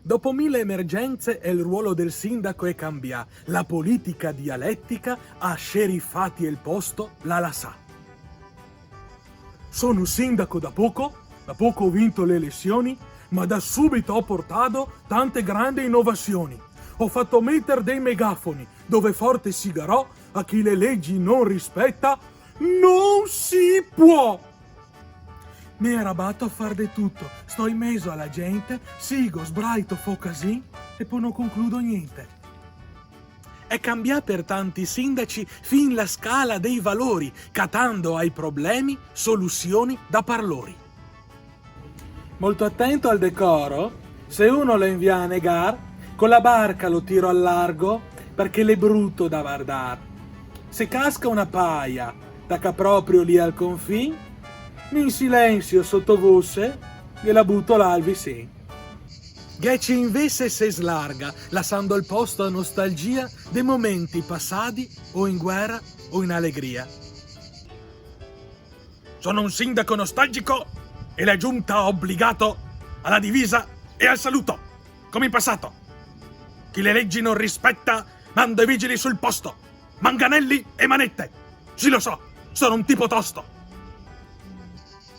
Dopo 1000 emergenze il ruolo del sindaco è cambiato. La politica dialettica ha sceriffati il posto, la sa. Sono sindaco da poco ho vinto le elezioni, ma da subito ho portato tante grandi innovazioni. Ho fatto mettere dei megafoni dove forte si garò a chi le leggi non rispetta, non si può! Mi è batto a far di tutto, sto in mezzo alla gente, sigo, sbraito, fo casì e poi non concludo niente. È cambiata per tanti sindaci fin la scala dei valori, catando ai problemi soluzioni da parlori. Molto attento al decoro, se uno lo invia a negar, con la barca lo tiro al largo perché l'è brutto da guardar. Se casca una paia, tacca proprio lì al confin, in silenzio sottovoce gliela butto l'alvi sì. Geci invece se slarga, lasciando il posto a nostalgia dei momenti passati o in guerra o in allegria. Sono un sindaco nostalgico e la giunta ha obbligato alla divisa e al saluto, come in passato. Chi le leggi non rispetta, manda i vigili sul posto, manganelli e manette. Sì, lo so, sono un tipo tosto.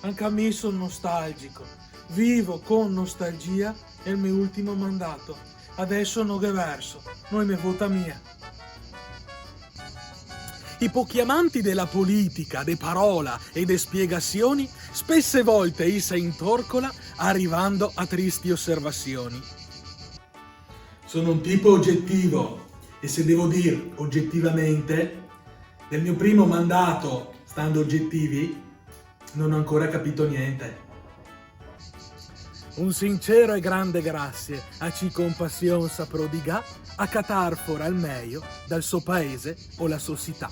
Anche a me sono nostalgico. Vivo con nostalgia il mio ultimo mandato. Adesso non è verso, noi me vota mia. I pochi amanti della politica, de parola e de spiegazioni, spesse volte essa intorcola, arrivando a tristi osservazioni. Sono un tipo oggettivo e se devo dire oggettivamente, del mio primo mandato, stando oggettivi, non ho ancora capito niente. Un sincero e grande grazie a chi con passione sa prodiga a catar fora al meglio dal suo paese o la sua città.